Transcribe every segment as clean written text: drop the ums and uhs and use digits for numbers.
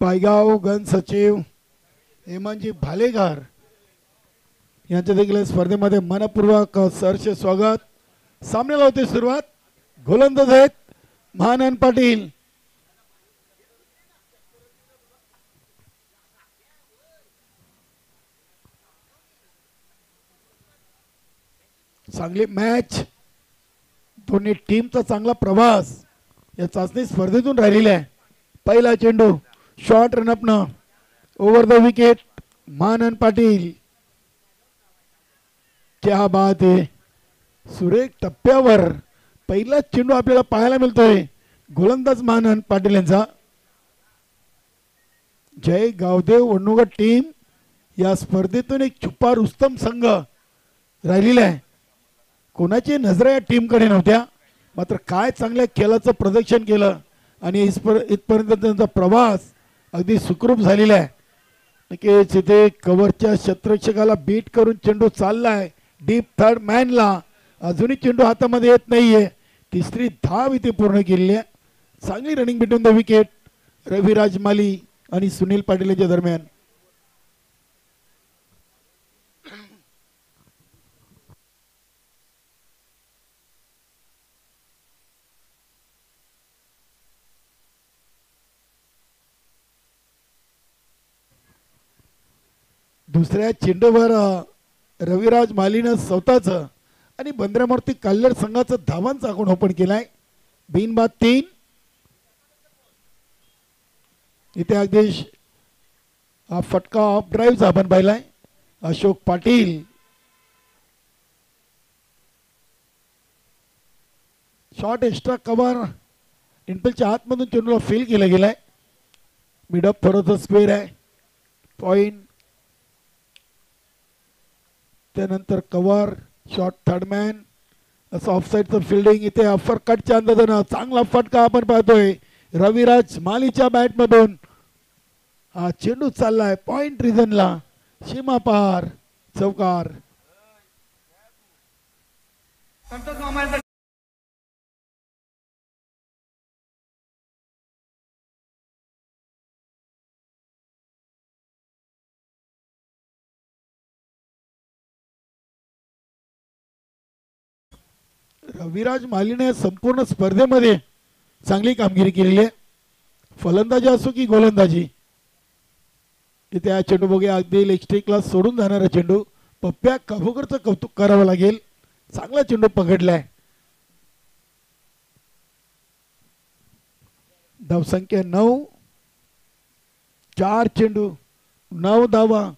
पायगाव गण सचिव हेमंतजी भालेकर यांच्या देखील स्पर्धेमध्ये मनपूर्वक सहर्ष स्वागत। सामन्याला होते सुरुवात। गोलंदाज आहेत महानंद पाटील। चांगली मॅच, दोन्ही टीमचा चांगला प्रवास या चाचणी स्पर्धेतून राहिलेला आहे। पहिला चेंडू शॉर्ट रनअप न over the wicket Mahanand Patil. क्या बात आहे, सुरेख टप्प्यावर पहिला चेंडू आपल्याला पाहायला मिळतोय गोलंदाज महानंद पाटील यांचा। जय गावदेव वडनुगट टीम या स्पर्धेतून एक छुपा रुस्तम संघ राहिलेला आहे। कोणाची नजर या टीमकडे नव्हत्या, मात्र काय चांगल्या खेळाचं प्रदर्शन केलं आणि इथपर्यंत त्यांचा प्रवास अगदी सुखरूप झालेला आहे। नक्कीच इथे कव्हरच्या क्षेत्ररक्षकाला बीट करून चेंडू चाललाय डीप थर्ड मॅनला। अजूनही चेंडू हातामध्ये येत नाहीये। तिसरी धाव इथे पूर्ण केलेली आहे। चांगली running between the wicket Raviraj Mali आणि सुनील पाटील यांच्या दरम्यान। दुसऱ्या चेंडूवर रविराज मालीनं स्वतःच आणि बंद्रामूर्ती काल्लर संघाचं धावांचा आकडा ओपन केलाय। बिनबाद 3। इथे अगदी हा फटका ऑफ ड्राईव्हचा आपण पाहिलाय। Ashok Patil short extra cover इंटलच्या आतमधून चेंडूला फील केला गेलाय। मिडअप थोडंसं स्क्वेअर आहे। पॉइंट त्यानंतर कव्हर शॉर्ट थर्डमॅन असं ऑफसाईडचं फिल्डिंग। इथे अफर कटच्या अंदाजानं चांगला फटका आपण पाहतोय रविराज मालीच्या बॅटमधून। हा चेंडू चाललाय पॉइंट रिजनला, सीमा पार चौकार। रविराज मालीने संपूर्ण स्पर्धेमध्ये चांगली कामगिरी केलेली आहे, फलंदाजी असो की गोलंदाजी। इथे हा चेंडू बघूया, अगदी लेग स्ट्रिकला सोडून जाणारा चेंडू। पप्प्या काभोकरचं कौतुक करावं लागेल, चांगला चेंडू पकडलाय। धावसंख्या 9, 4 चेंडू 9 धावा।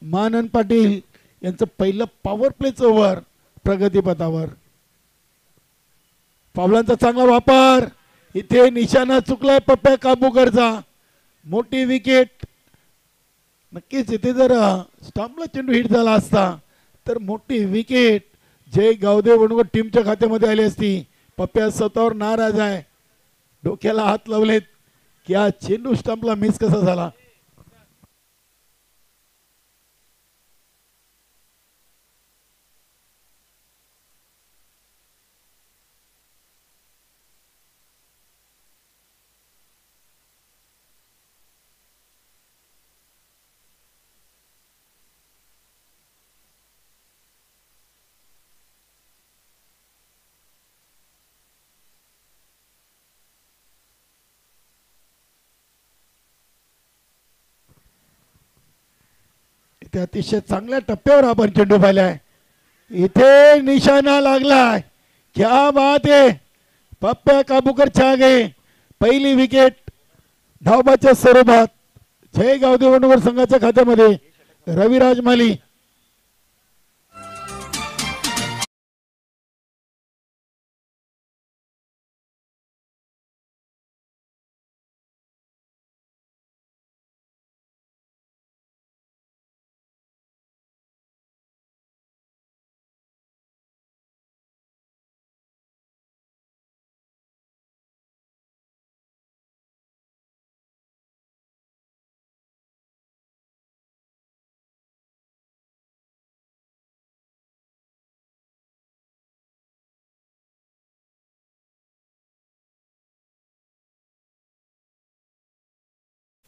महानंद पाटील यांचं पहिलं पॉवर प्लेचं ओव्हर प्रगतीपथावर। पावलांचा चांगला वापर, इथे निशाणा चुकलाय पप्प्या काबूकरचा। मोठी विकेट। नक्कीच इथे जर स्टंपला चेंडू हिट झाला असता तर मोठी विकेट जय गावदेव वडनुगट टीमच्या खात्यामध्ये आली असती। पप्प्या स्वतःवर नाराज आहे, डोक्याला हात लावलेत की हा चेंडू स्टंपला मिस कसा झाला। इथे अतिशय चांगल्या टप्प्यावर आपण चेंडू पाहिलाय। इथे निशाणा लागलाय, क्या बात आहे। पप्प्या काबूकर छा गए। पहिली विकेट धावबाच्या स्वरूपात जय गावदेव वडनुगट संघाच्या खात्यामध्ये रविराज माली।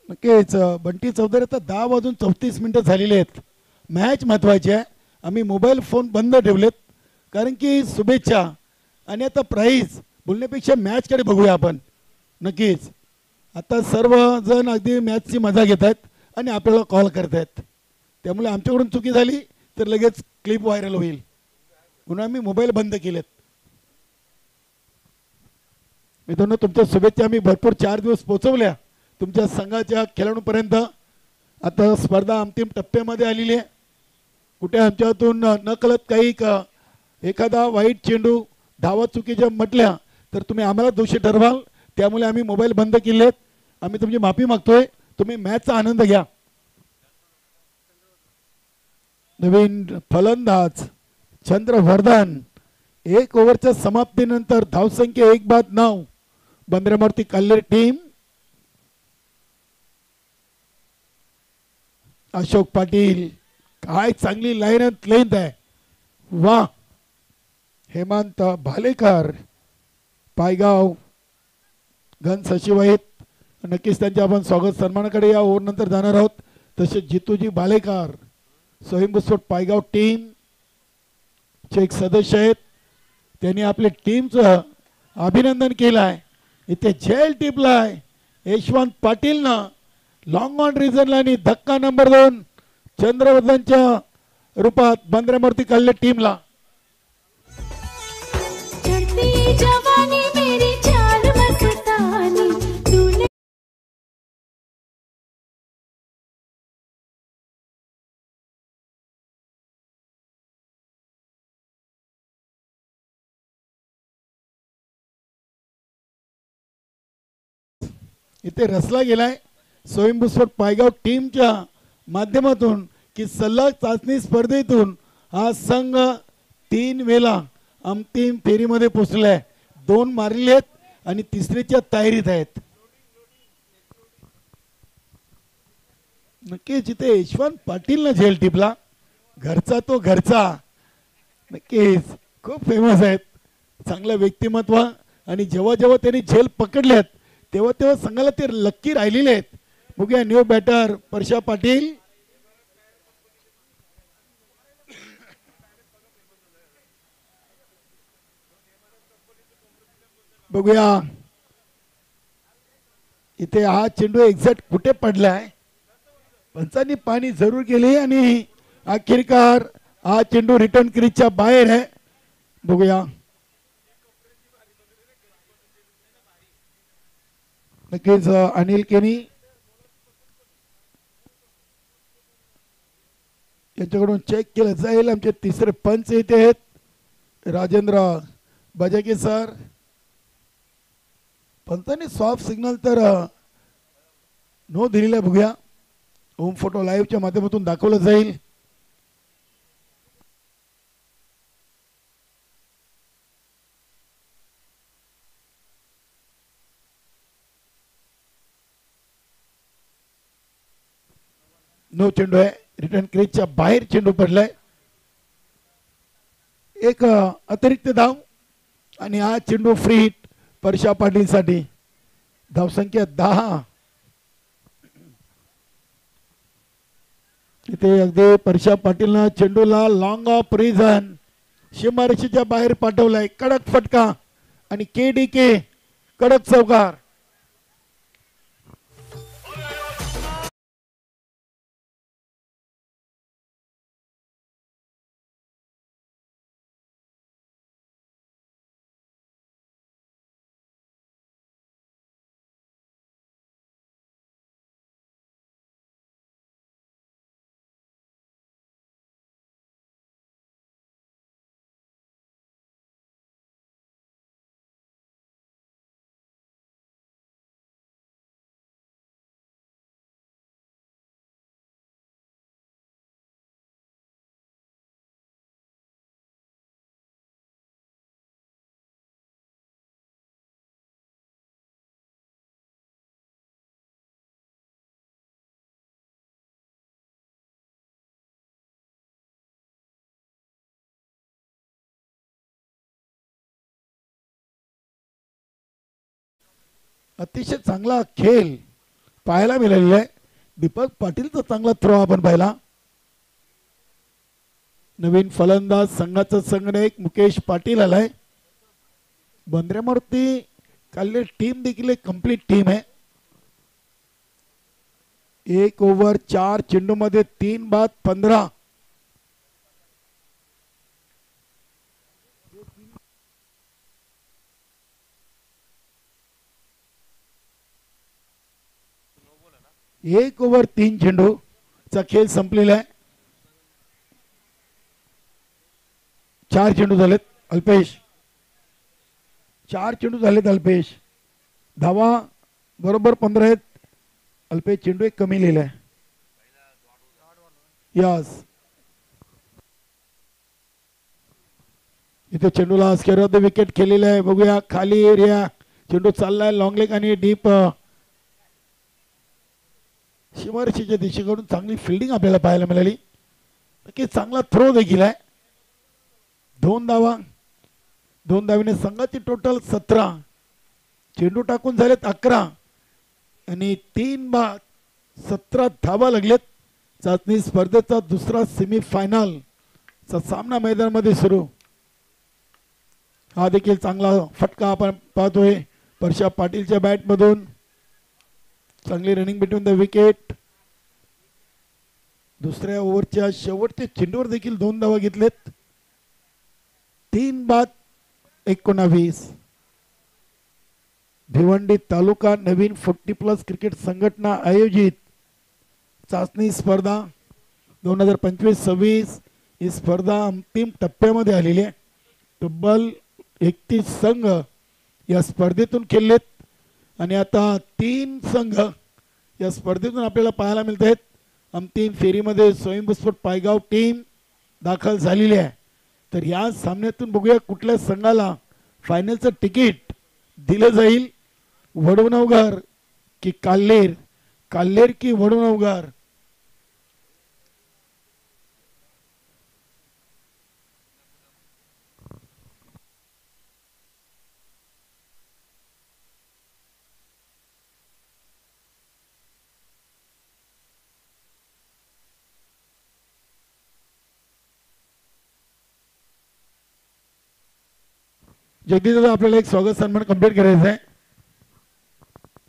नक्कीच बंटी चौधरी आता 10 वाजून 34 मिनिटं झालेली आहेत. मॅच महत्वाची आहे. आम्ही मोबाईल फोन बंद ठेवलेत कारण की शुभेच्छा आणि आता प्राईज बोलण्यापेक्षा मॅचकडे बघूया आपण. नक्कीच आता सर्वजण अगदी मॅचची मजा घेत आहेत आणि आपल्याला कॉल करत आहेत. त्यामुळे आमच्याकडून चुकी झाली तर लगेच क्लिप व्हायरल होईल म्हणून आम्ही मोबाईल बंद केलेत. मित्रांनो तुमच्या शुभेच्छा आम्ही भरपूर 4 दिवस पोहोचवल्या तुमच्या संघाच्या खेळाडूंपर्यंत. आता स्पर्धा अंतिम टप्प्यामध्ये आलेली आहे. कुठे आमच्यातून न कळत काही एखादा वाईट चेंडू धावा चुकीच्या म्हटल्या तर तुम्ही आम्हाला दोषी ठरवाल. त्यामुळे आम्ही मोबाईल बंद केलेत. आम्ही तुमची माफी मागतोय. तुम्ही मॅचचा आनंद घ्या. नवीन फलंदाज चंद्रवर्धन 1 ओव्हरच्या समाप्तीनंतर धावसंख्या 1-9 बंदरामूर्ती कल्लेर टीम. अशोक पाटील काय चांगली लाईन लेंथ आहे. वा हेमंत भालेकर पायगाव घन सचिव आहेत. नक्कीच त्यांचे आपण स्वागत सन्मानाकडे या ओव्हर नंतर जाणार आहोत. तसेच जितूजी भालेकर स्वयंभूस्फोट पायगाव टीम चे एक सदस्य आहेत. त्यांनी आपल्या टीमचं अभिनंदन केलं आहे. इथे झेल टिपलाय यशवंत पाटीलनं लॉंग ऑन रिझनला आणि धक्का नंबर 2 चंद्रवर्धनच्या रूपात बंदरामूर्ती कल्ले टीमला. इथे रचला गेलाय स्वयंभूस्फोट पायगाव टीमच्या माध्यमातून की सलग चाचणी स्पर्धेतून हा संघ 3 वेळा अंतिम फेरीमध्ये पोहोचलाय. 2 मारले आहेत आणि तिसरीच्या तयारीत आहेत. नक्कीच इथे यशवंत पाटीलनं झेल टिपला. घरचा तो घरचा. नक्कीच खूप फेमस आहेत. चांगलं व्यक्तिमत्व आणि जेव्हा जेव्हा त्यांनी झेल पकडल्यात तेव्हा तेव्हा संघाला ते लक्की राहिलेले आहेत. बघूया न्यू बॅटर परशा पाटील. बघूया इथे हा चेंडू एक्झॅक्ट कुठे पडलाय. पंचांनी पाणी जरूर केली आणि अखेरकार हा चेंडू रिटर्न क्रीजच्या बाहेर आहे. बघूया नक्कीच अनिल केनी यांच्याकडून चेक केलं जाईल. आमचे तिसरे पंच इथे आहेत राजेंद्र बजाके सर. पंचांनी सॉफ्ट सिग्नल तर नो दिलेला. बघूया होम फोटो लाईव्हच्या माध्यमातून दाखवलं जाईल. नो चेंडू आहे. रिटर्न क्रीजच्या बाहेर चेंडू पडलाय. एक अतिरिक्त धाव आणि हा चेंडू फ्री हिट परशा पाटील साठी. धावसंख्या 10. इथे अगदी परशा पाटीलनं चेंडूला लॉंग ऑफ रिझन सीमारेषेच्या बाहेर पाठवलाय. कडक फटका आणि के कडक चौकार. अतिशय चांगला खेळ पाहायला मिळालेलं आहे. दीपक पाटीलचा चांगला थ्रो आपण पाहिला. नवीन फलंदाज संघाचा संघनायक मुकेश पाटील आलाय. बंद्रेमारुती काल टीम देखील एक कंप्लीट टीम आहे. 1 ओव्हर 4 चेंडू मध्ये 3 बाद 15. एक ओव्हर 3 चेंडूचा खेळ संपलेला आहे. 4 चेंडू झालेत अल्पेश. 4 चेंडू झालेत अल्पेश. धावा बरोबर 15 आहेत. अल्पेश चेंडू एक कमी लिहिलाय. यस इथे चेंडूला स्क्वेअर विकेट केलेलं आहे. बघूया खाली एरिया चेंडू चाललाय लॉंग लेग आणि डीप सीमारेषेच्या दिशेकडून चांगली फिल्डिंग आपल्याला पाहायला मिळाली. नक्कीच चांगला थ्रो देखील आहे. 2 धावा 2 धावीने संघाची टोटल 17. चेंडू टाकून झालेत 11 आणि 3 बाद 17 धावा लागलेत. चाचणी स्पर्धेचा दुसरा सेमीफायनल चा सामना मैदानामध्ये सुरू. हा देखील चांगला फटका आपण पाहतोय परशा पाटीलच्या बॅट मधून. चांगली रनिंग बिटवीन द विकेट. दुसऱ्या ओव्हरच्या शेवटच्या चेंडूवर देखील 2 धावा घेतलेत. 3 बाद 19. भिवंडी तालुका नवीन 40+ क्रिकेट संघटना आयोजित चाचणी स्पर्धा 2025-26 ही स्पर्धा अंतिम टप्प्यामध्ये आलेली आहे. तब्बल 31 संघ या स्पर्धेतून खेळलेत आणि आता 3 संघ या स्पर्धेतून आपल्याला पाहायला मिळत आहेत. अंतिम फेरीमध्ये स्वयंस्फूर्त पायगाव टीम दाखल झालेली आहे. तर या सामन्यातून बघूया कुठल्या संघाला फायनलचं तिकीट दिलं जाईल. वडवणवघर की काल्हेर, काल्हेर की वडवणवघर. जगदीश दादा आपल्याला एक स्वागत सन्मान कंप्लीट करायचा आहे.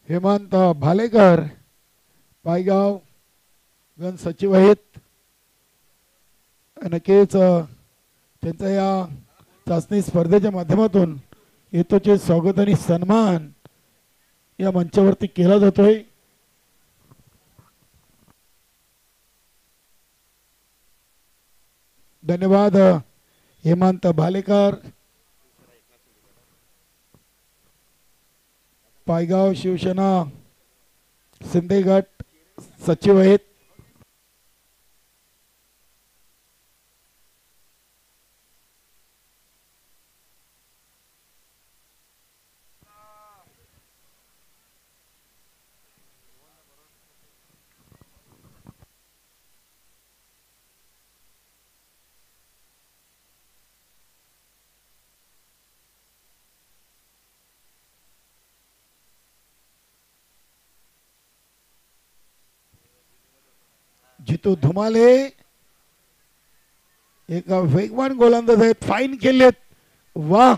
हेमंत भालेकर पायगाव गण सचिव आहेत. नक्कीच त्यांचा या चाचणी स्पर्धेच्या माध्यमातून येतोचे स्वागत आणि सन्मान या मंचावरती केला जातोय. धन्यवाद हेमंत भालेकर. पायगाव शिवसेना शिंदे गट सचिव आहेत. जितू धुमाले एक वेगवान गोलंदाज आहेत. फाईन केलेत. वाह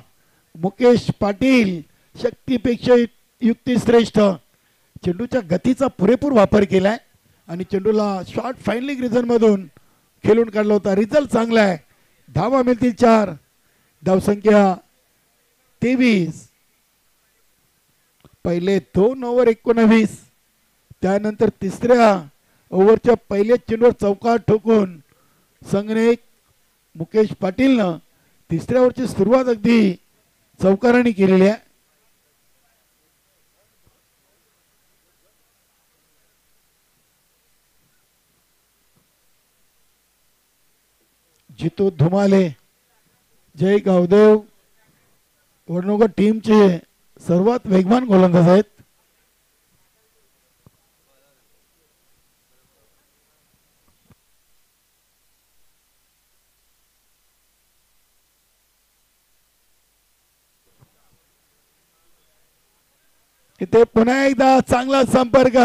मुकेश पाटील शक्तीपेक्षा युक्ती श्रेष्ठ. चेंडूच्या गतीचा पुरेपूर वापर केलाय आणि चेंडूला शॉर्ट फाईनली रिझन मधून खेळून काढला होता. रिझल्ट चांगला आहे. धावा मिळतील 4. धावसंख्या 23. पहिले 2 ओव्हर 19. त्यानंतर तिसऱ्या ओव्हरच्या पहिल्या चेंडूवर चौकार ठोकून संघनायक मुकेश पाटीलनं तिसऱ्या ओव्हरची सुरुवात अगदी चौकाराने केलेली आहे. जितू धुमाले जय गावदेव वडनोगर टीमचे सर्वात वेगवान गोलंदाज आहेत. इथे पुन्हा एकदा चांगला संपर्क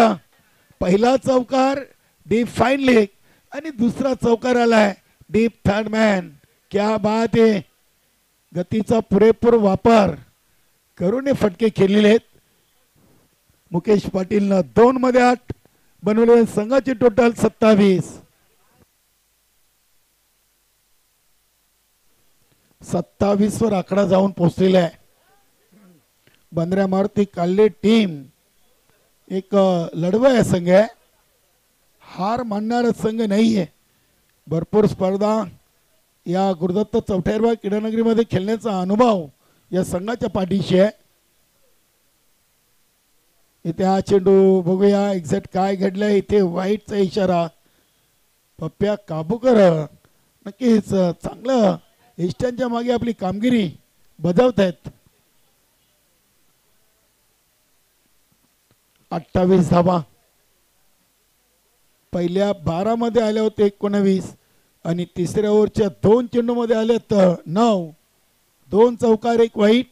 पहिला चौकार डीप फाईन लेग आणि दुसरा चौकार आलाय डीप थर्ड मॅन. क्या बात आहे. गतीचा पुरेपूर वापर करून हे फटके खेळलेले आहेत. मुकेश पाटीलनं 2 मध्ये 8 बनवले. संघाची टोटल 27. 27 वर आकडा जाऊन पोहोचलेला आहे. बंद्रा मारुती काल्ले टीम एक लढवय संघ आहे. हार मानणारा संघ नाहीये. भरपूर स्पर्धा या गुरुदत्त चौथ्यारवा क्रीडानगरीमध्ये खेळण्याचा अनुभव या संघाच्या पाठीशी आहे. इथे हा चेंडू बघूया एक्झॅक्ट काय घडलंय. इथे वाईटचा इशारा. पप्प्या काबूकर नक्कीच चांगलं इष्टांच्या मागे आपली कामगिरी बजावत आहेत. 28 धावा पहिल्या 12 मध्ये आले होते 19 आणि तिसऱ्या ओव्हरच्या 2 चेंडू मध्ये आले तर 9. 2 चौकार 1 वाईट.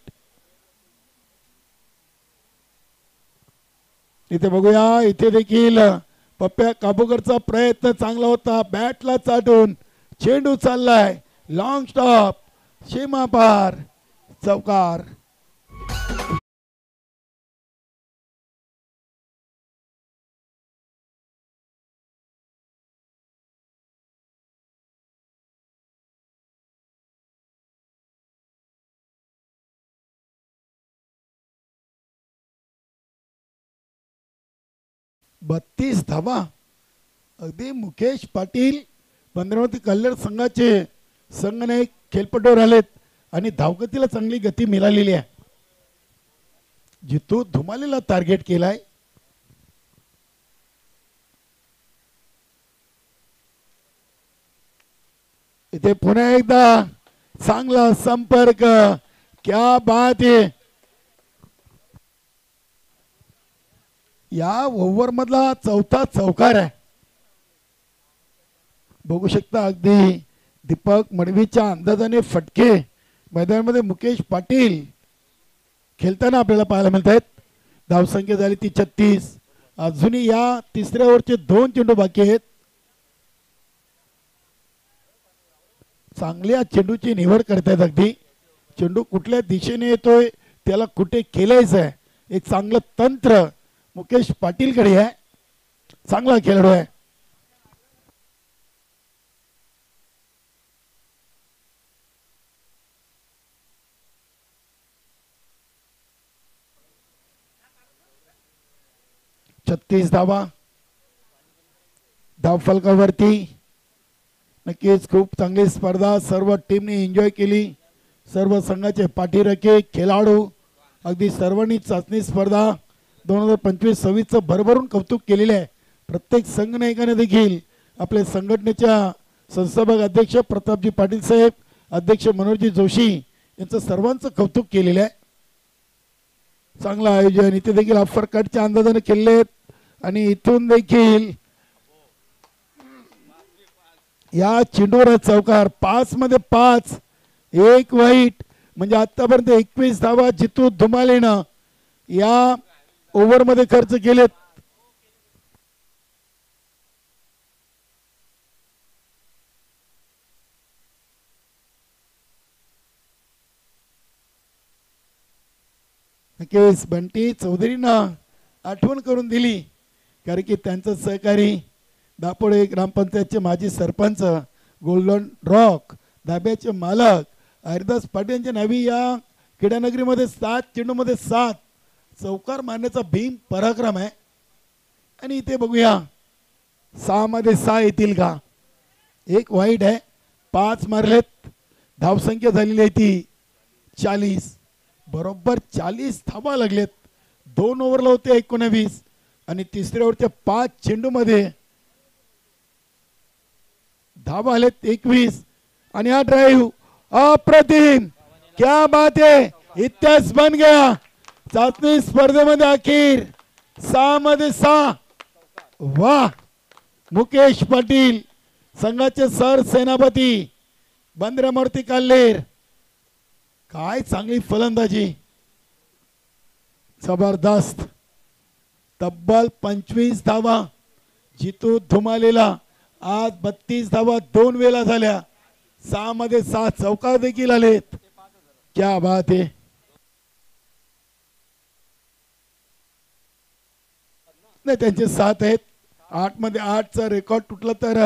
इथे बघूया इथे देखील पप्प्या काबूकरचा प्रयत्न चांगला होता. बॅटला चाटून चेंडू चाललाय लॉंग स्टॉप सीमा पार चौकार. बत्तीस धावा. अगदी मुकेश पाटील बंद्रावती कल्याण संघाचे संघनायक खेळपटूवर आलेत आणि धावगतीला चांगली गती मिळालेली आहे. जितू धुमालेला टार्गेट केलाय. इथे पुन्हा एकदा चांगला संपर्क. क्या बात आहे. या ओव्हर मधला चौथा चौकार आहे. बघू शकता अगदी दीपक मडवीच्या अंदाजाने फटके मैदानामध्ये मुकेश पाटील खेळताना आपल्याला पाहायला मिळत आहेत. धावसंख्या झाली ती 36. अजूनही या तिसऱ्या ओव्हरचे 2 चेंडू बाकी आहेत. चांगल्या चेंडूची निवड करतायत. अगदी चेंडू कुठल्या दिशेने येतोय त्याला कुठे खेळायचं आहे एक चांगलं तंत्र मुकेश पाटील कडे आहे. चांगला खेळाडू आहे. छत्तीस धावा धावफलकावरती. नक्कीच खूप चांगली स्पर्धा सर्व टीमने एन्जॉय केली. सर्व संघाचे पाठीराखे खेळाडू अगदी सर्वांनी चाचणी स्पर्धा 2025-26 भरभरून कौतुक केलेले आहे. प्रत्येक संघनायकाने देखील आपल्या संघटनेच्या संस्थापक अध्यक्ष प्रतापजी पाटील साहेब, अध्यक्ष मनोहरजी जोशी यांचं सर्वांचं कौतुक केलेलं आहे. चांगलं आयोजन. इथे देखील अफर कटच्या अंदाजाने केले आणि इथून देखील या चेंडूवर चौकार. 5 मध्ये 5 1 वाईट म्हणजे आतापर्यंत 21 धावा जितू धुमालेनं या ओव्हर मध्ये खर्च केलेत. नक्कीच बंटी चौधरीनं आठवण करून दिली कारण की त्यांचं सहकारी दापोडे ग्रामपंचायतचे माजी सरपंच गोल्डन रॉक धाब्याचे मालक हरिदास पाटील यांच्या नावी या क्रीडानगरीमध्ये 7 चेंडूमध्ये 7 चौकार मारण्याचा भीम पराक्रम आहे. आणि इथे बघूया 6 मध्ये 6 येतील का. 1 वाईट आहे. 5 मारलेत. धावसंख्या झालेली आहे ती 40. बरोबर 40 धावा लागलेत. 2 ओव्हरला होते 19 आणि तिसऱ्या ओव्हरच्या 5 चेंडूमध्ये धावा आलेत 21. आणि हा ड्राईव्ह अप्रतिम. क्या बात है. इतिहास बन गया. चाचणी स्पर्धेमध्ये अखेर 6 मध्ये 6. वाह. मुकेश पाटील संघाचे सर सेनापती बंद्रा मारुती काल्हेर. काय चांगली फलंदाजी. जबरदस्त. तब्बल 25 धावा जितू धुमालेला आज 32 धावा 2 वेळा झाल्या, 6 मध्ये 6 चौकार देखील आलेत. क्या बात आहे. नाही त्यांचे 7 आहेत. 8 मध्ये 8चा रेकॉर्ड तुटला तर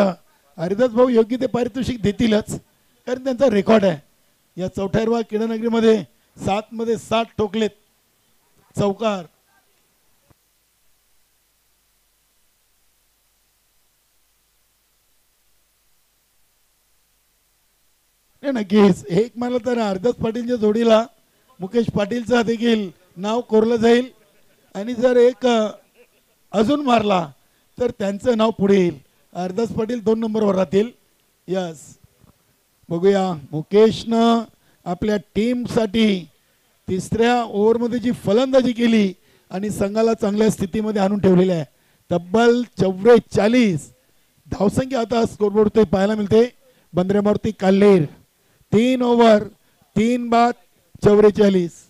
हरिदास भाऊ योग्य ते पारितोषिक देतीलच, कारण त्यांचा रेकॉर्ड आहे. या चौथ्या क्रीडानगरीमध्ये 7 मध्ये 7 ठोकलेत चौकार. नक्कीच एक मला तर हरदास पाटीलच्या जोडीला मुकेश पाटीलचा देखील नाव कोरलं जाईल, आणि जर एक अजून मारला तर त्यांचं नाव पुढे येईल. हरदास पाटील 2 नंबरवर राहतील. यस, बघूया मुकेशनं आपल्या टीमसाठी 3ऱ्या ओव्हरमध्ये जी फलंदाजी केली आणि संघाला चांगल्या स्थितीमध्ये आणून ठेवलेली आहे. तब्बल 44 धावसंख्या आता स्कोरबोर्ड पाहायला मिळते. बंद्रे मारुती काल्हेर 3 ओव्हर 3 बाद 44.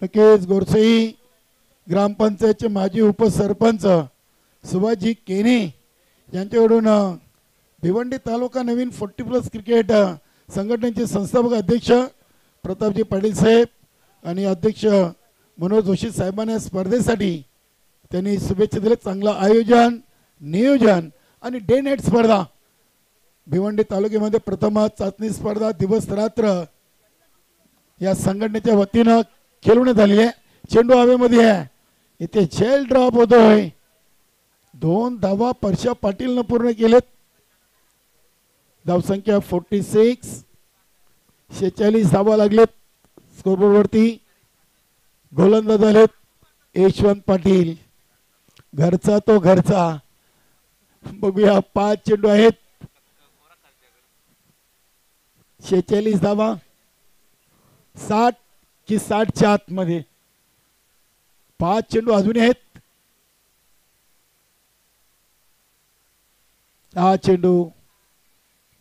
नक्कीच गोरसई ग्रामपंचायतचे माजी उपसरपंच सुभाषजी केने यांच्याकडून भिवंडी तालुका नवीन 40+ क्रिकेट संघटनेचे संस्थापक अध्यक्ष प्रतापजी पाटील साहेब आणि अध्यक्ष मनोज जोशी साहेबांना स्पर्धेसाठी त्यांनी शुभेच्छा दिल्या. चांगलं आयोजन, नियोजन आणि डे नाईट स्पर्धा. भिवंडी तालुक्यामध्ये प्रथमच चाचणी स्पर्धा दिवस रात्र या संघटनेच्या वतीनं खेळवण्यात आली आहे. चेंडू हवेमध्ये आहे, इथे झेल ड्रॉप होतोय. 2 धावा परशा पाटीलनं पूर्ण केलेत. धावसंख्या 46. 46 धावा लागलेत स्कोरबोर्डवरती. गोलंदाज झालेत यशवंत पाटील. घरचा तो घरचा. बघूया 5 चेंडू आहेत. 46 धावा. 60 की 60च्या आतमध्ये 5 चेंडू अजूनही आहेत. 6 चेंडू.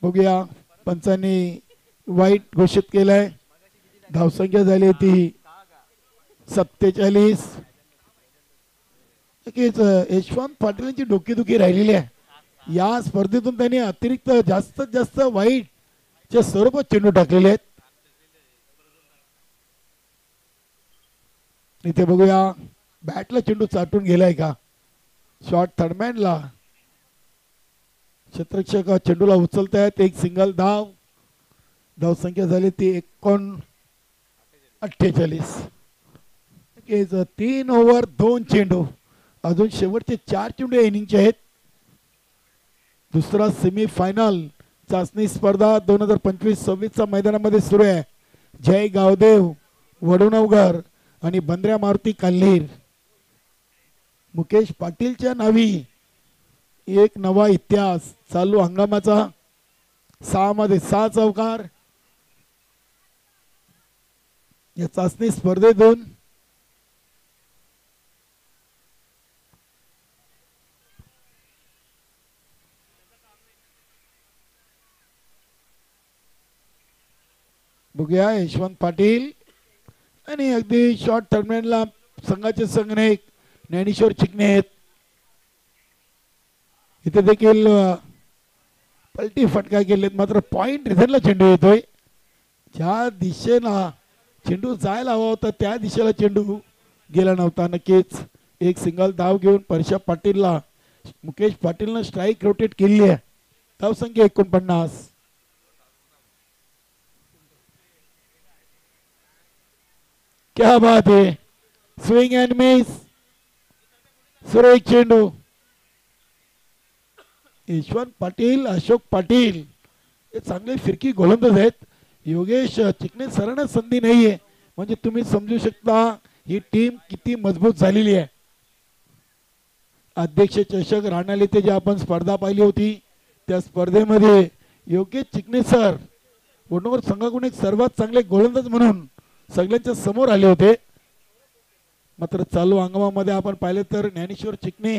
बघूया पंचांनी वाईट घोषित केलाय. धावसंख्या झाली ती 47. यशवंत पाटीलांची डोकेदुखी राहिलेली आहे. या स्पर्धेतून त्यांनी अतिरिक्त जास्तीत जास्त वाईटच्या स्वरूपात चेंडू टाकलेले आहेत. इथे बघूया बॅटला चेंडू चाटून गेलाय का. शॉर्ट थर्डमॅनला क्षेत्ररक्षक चेंडूला उचलतायत. एक सिंगल धाव. धावसंख्या झाली ती 48. 3 ओव्हर 2 चेंडू. अजून शेवटचे 4 चेंडू इनिंगचे आहेत. दुसरा सेमी फायनल चाचणी स्पर्धा 2025-26 मैदानामध्ये सुरू आहे. जय गावदेव वडुणवगर आणि बंद्र्या मारुती काल्हेर. मुकेश पाटीलच्या नावी एक नवा इतिहास. चालू हंगामाचा 6 मध्ये 6 चौकार. या चाचणी स्पर्धेतून बघूया यशवंत पाटील आणि अगदी शॉर्ट थर्डमॅनला संघाचे संघनायक ज्ञानेश्वर चिकणे आहेत. इथे देखील पलटी फटका केलेत. मात्र पॉइंट रिझनला चेंडू येतोय. ज्या दिशेला चेंडू जायला हवा होता त्या दिशेला चेंडू गेला नव्हता. नक्कीच एक सिंगल धाव घेऊन परशा पाटीलला मुकेश पाटीलनं स्ट्राईक रोटेट केली आहे. धावसंख्या 49. क्या बात है. Swing and miss. सुरेख चेंडू. यशवंत पाटील, अशोक पाटील हे चांगले फिरकी गोलंदाज आहेत. योगेश चिकणे सरांना संधी नाहीये, म्हणजे तुम्ही समजू शकता ही टीम किती मजबूत झालेली आहे. अध्यक्ष चषक राहण्याला ते जे आपण स्पर्धा पाहिली होती त्या स्पर्धेमध्ये योगेश चिकणे सर वडनगर संघाकडून एक सर्वात चांगले गोलंदाज म्हणून सगळ्यांच्या समोर आले होते. मात्र चालू हंगामामध्ये आपण पाहिले तर ज्ञानेश्वर चिकणे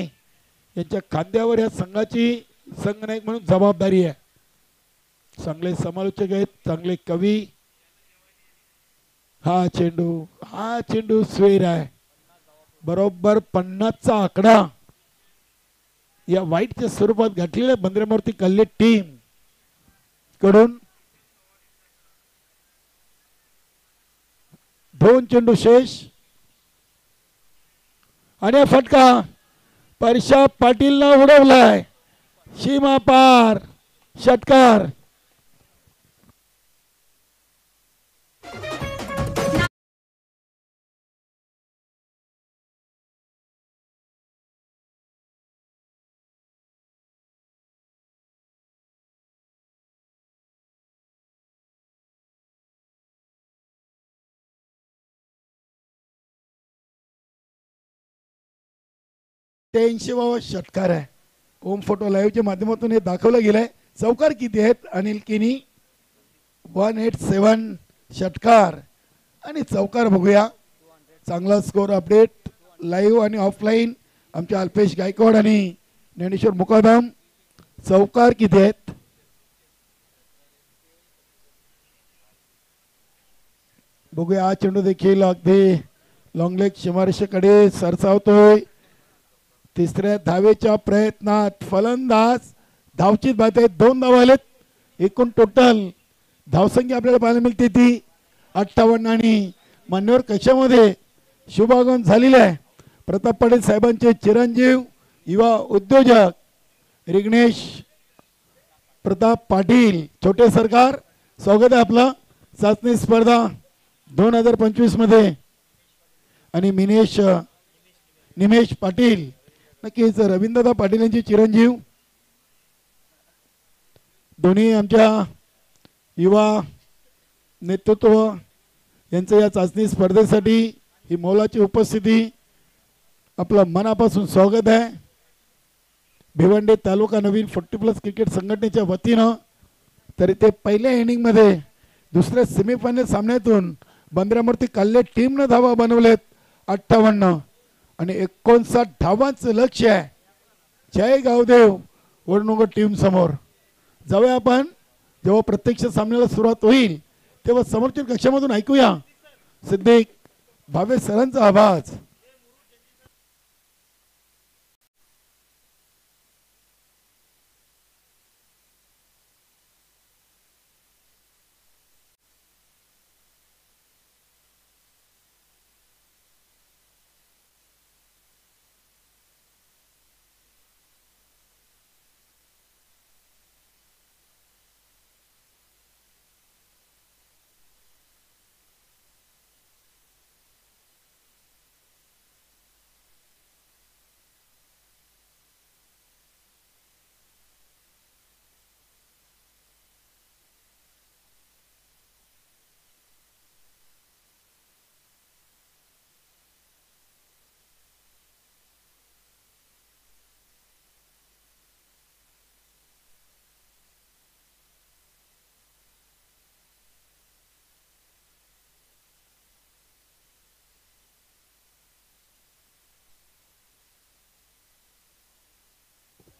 यांच्या खांद्यावर या संघाची संघनायक म्हणून जबाबदारी आहे. चांगले समालोचक आहेत, चांगले कवी. हा चेंडू स्वेर आहे. बरोबर 50चा आकडा या वाईटच्या स्वरूपात घातलेल्या बंदरेमारुती कल्ले टीम कडून 2 चेंडू शेष आणि फटका परशा पाटीलला उडवलाय. सीमा पार षटकार. वा षटकार आहे. ओम फोटो लाईव्हच्या माध्यमातून हे दाखवलं गेलंय. चौकार किती आहेत अनिल किनी? 187 षटकार आणि चौकार बघूया. चांगला स्कोर अपडेट लाईव्ह आणि ऑफलाईन आमच्या अल्पेश गायकवाड आणि ज्ञानेश्वर मुकादम. चौकार किती आहेत? बघूया. हा चेंडू देखील अगदी लॉंगलेग सीमारेषेकडे सरसावतोय. तिसऱ्या धावेच्या प्रयत्नात फलंदाज धावचीत बाद आहेत. 2 धावा आलेत. एकूण टोटल धावसंख्या आपल्याला पाहायला मिळते ती 58 आणि मान्यवर कक्षामध्ये शुभागमन झालेले आहे. प्रताप पाटील साहेबांचे चिरंजीव युवा उद्योजक रिग्नेश प्रताप पाटील. छोटे सरकार स्वागत आहे आपलं चाचणी स्पर्धा 2025 मध्ये. आणि निमेश पाटील नक्कीच रवींद्रदा पाटील यांचे चिरंजीव. दोन्ही आमच्या युवा नेतृत्व यांचं या चाचणी स्पर्धेसाठी ही मोलाची उपस्थिती. आपलं मनापासून स्वागत आहे. भिवंडी तालुका नवीन 40+ क्रिकेट संघटनेच्या वतीनं. तरी ते पहिल्या इनिंगमध्ये दुसऱ्या सेमीफायनल सामन्यातून बंदरामूर्ती कल्ले टीमनं धावा बनवलेत 58 आणि 59 धावांचं लक्ष्य आहे जय गावदेव वडनगर टीम समोर. जाऊया आपण. जेव्हा प्रत्यक्ष सामन्याला सुरुवात होईल तेव्हा समोरच्या कक्षामधून ऐकूया सिद्दीक भावे सरांचा आवाज.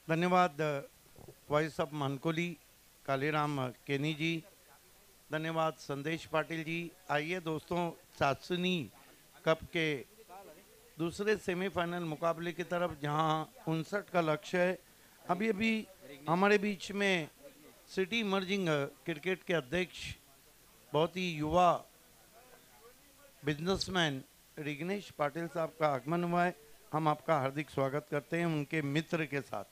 धन्यवाद वॉइस ऑफ मानकोली कालीराम केनी जी. धन्यवाद संदेश पाटिल जी. आइए दोस्तों, चाशनी कप के दूसरे सेमीफाइनल मुकाबले की तरफ, जहां 59 का लक्ष्य है. अभी हमारे बीच में सिटी इमर्जिंग क्रिकेट के अध्यक्ष, बहुत ही युवा बिजनेसमैन रिग्नेश पाटिल साहब का आगमन हुआ है. हम आपका हार्दिक स्वागत करते हैं उनके मित्र के साथ.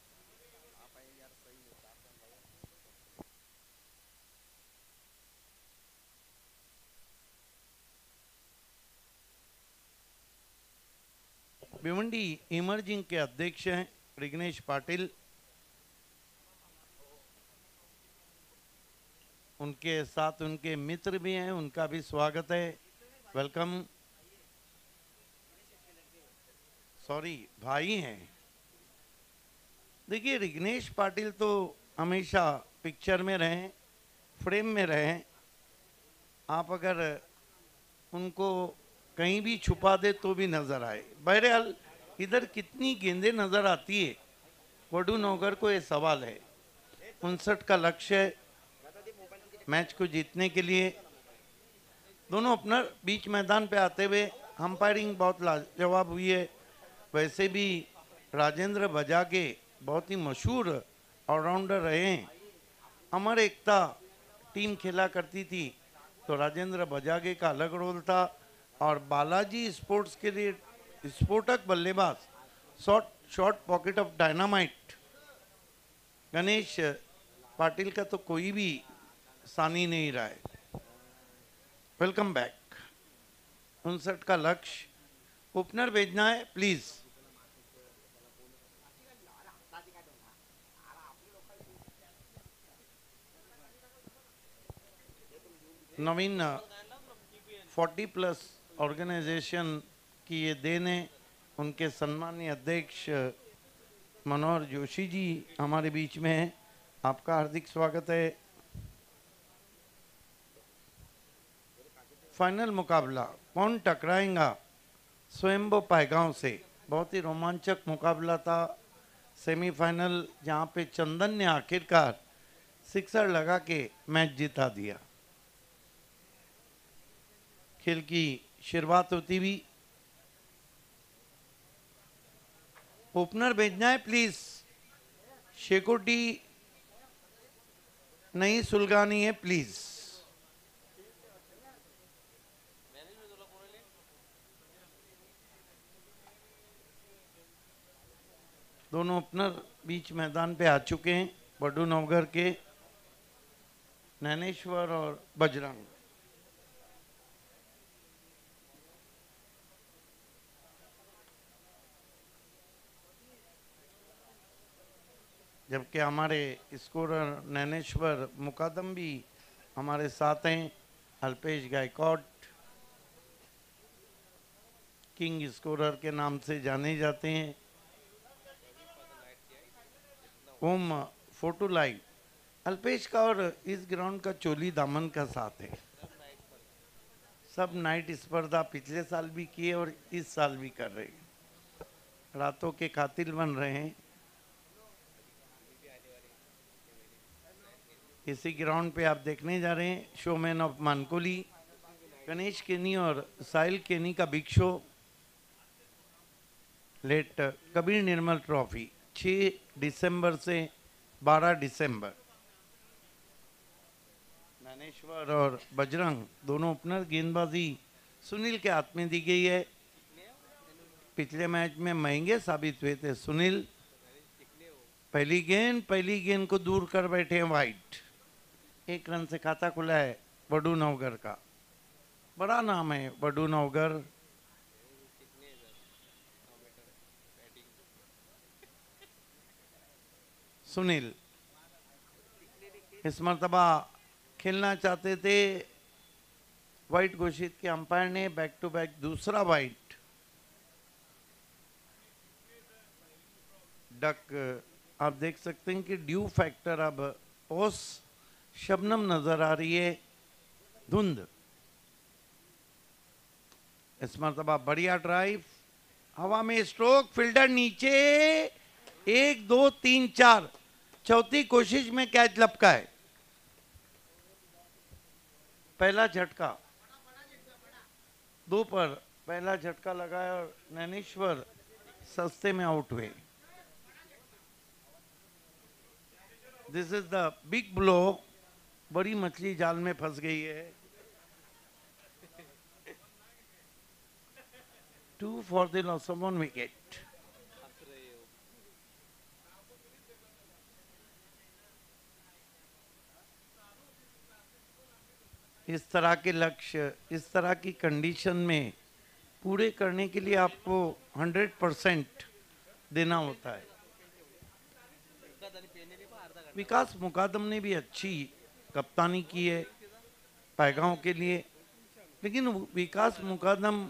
भिवंडी इमर्जिंग के अध्यक्ष हैं रिग्नेश पाटिल. उनके साथ उनके मित्र भी हैं, उनका भी स्वागत है. वेलकम. सॉरी, भाई हैं. देखिए, रिग्नेश पाटिल तो हमेशा पिक्चर में रहें, फ्रेम में रहें. आप अगर उनको कहीं भी छुपा दे तो भी नजर आए। बहरहाल इधर कितनी गेंदें नजर आती है, वडू नौगर को ये सवाल है। 59 का लक्ष्य है मैच को जीतने के लिए। दोनों अपना बीच मैदान पे आते हुए अंपायरिंग बहुत लाजवाब हुई है। वैसे भी राजेंद्र बजागे बहुत ही मशहूर ऑलराउंडर रहे हैं। अमर एकता टीम खेला करती थी तो राजेंद्र बजागे का अलग रोल था, और बालाजी स्पोर्ट्स के लिए स्फोटक बल्लेबाज, short short pocket of dynamite Ganesh Patil का तो कोई भी सानी नहीं रहा है। Welcome back. 59 का लक्ष्य, ओपनर भेजना है प्लीज। नवीन 40+ ऑर्गेनाइजेशन की ये देन है। उनके सम्मानीय अध्यक्ष मनोहर जोशी जी हमारे बीच में हैं, आपका हार्दिक स्वागत है। फाइनल मुकाबला कौन टकराएगा स्वयंभू पायगांव से, बहुत ही रोमांचक मुकाबला था। सेमीफाइनल जहां पे चंदन ने आखिरकार सिक्सर लगा के मैच जिता दिया। खेल की शुरुआत होती हुई ओपनर भेजना है प्लीज। शेकोटी नहीं सुलगानी है प्लीज। दोनों ओपनर बीच मैदान पे आ चुके हैं, वडू नवगर के नैनेश्वर और बजरंग। जबकि हमारे स्कोरर नैनेश्वर मुकादम भी हमारे साथ हैं। अल्पेश गायकॉड किंग स्कोरर के नाम से जाने जाते हैं। ओम फोटो लाइव अल्पेश का और इस ग्राउंड का चोली दामन का साथ है। सब नाइट स्पर्धा पिछले साल भी किए और इस साल भी कर रहे हैं। रातों के कातिल बन रहे हैं। इसी ग्राउंड पे आप देखने जा रहे हैं शोमैन ऑफ मानकोली, गणेश केनी और साहिल केनी का बिग शो। लेट कबीर निर्मल ट्रॉफी 6 दिसंबर से 12 दिसंबर। ज्ञानेश्वर और बजरंग दोनों ओपनर। गेंदबाजी सुनील के हाथ में दी गई है। पिछले मैच में महंगे साबित हुए थे सुनील। पहली गेंद को दूर कर बैठे हैं वाइट। 1 रन से खाता खुला है वडू नवगर का। बड़ा नाम है वडू नवगर। सुनील इस मरतबा खेलना चाहते थे, वाइट घोषित किया अंपायर ने। बैक टू बैक दूसरा वाइट। डक आप देख सकते हैं कि ड्यू फैक्टर अब ओस शबनम नजर आ रही है, धुंध। इस मरतबा बढ़िया ड्राइव, हवा में स्ट्रोक, फील्डर नीचे। 1 2 3 4, चौथी कोशिश में कैच लपका है। पहला झटका 2 पर पहला झटका लगाया और नैनेश्वर सस्ते में आउट हुए। This is the big blow. बड़ी मछली जाल में फंस गई है। 2 for the loss of 1 wicket. इस तरह के लक्ष्य, इस तरह की कंडीशन में पूरे करने के लिए आपको 100% देना होता है। विकास मुकादम ने भी अच्छी कप्तानी की है पैगांव के लिए, लेकिन विकास मुकादम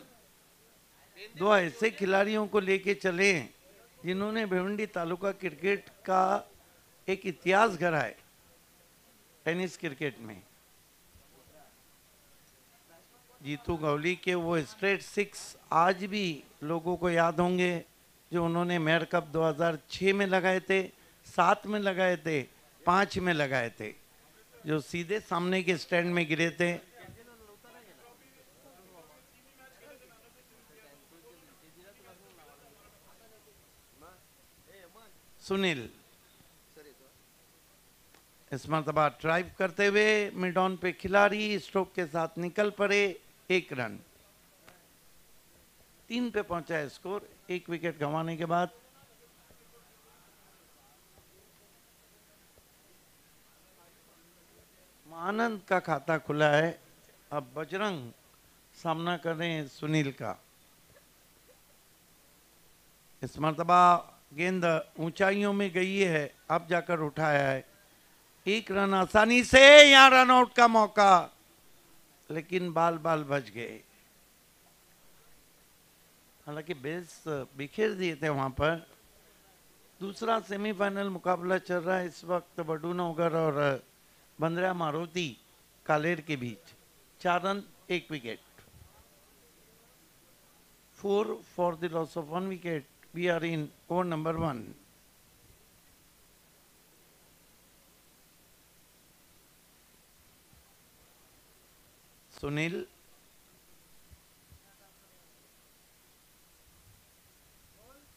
2 ऐसे खिलाड़ियों को लेके चले हैं जिन्होंने भिवंडी तालुका क्रिकेट का एक इतिहास गढ़ा है टेनिस क्रिकेट में। जीतू गौली के वो स्ट्रेट सिक्स आज भी लोगों को याद होंगे जो उन्होंने मेयर कप 2006 में लगाए थे, 7 में लगाए थे, 5 में लगाए थे, जो सीधे सामने के स्टैंड में गिरे थे। सुनील इस मरतबा ड्राइव करते हुए मिड ऑन पे खिलाड़ी स्ट्रोक के साथ निकल पड़े, 1 रन। 3 पे पहुंचा है स्कोर 1 विकेट गंवाने के बाद। आनंद का खाता खुला है, अब बजरंग सामना कर रहे हैं सुनील का। इस मरतबा गेंद ऊंचाइयों में गई है, अब जाकर उठाया है। 1 रन आसानी से, यहां रन आउट का मौका, लेकिन बाल बाल बच गए। हालांकि बेल्स बिखेर दिए थे वहां पर। दूसरा सेमीफाइनल मुकाबला चल रहा है इस वक्त वडूनगर और बंद्रा मारुति कालेर के बीच। 4 run 1 wicket, 4 for the loss of 1 wicket. We are in over number 1। Sunil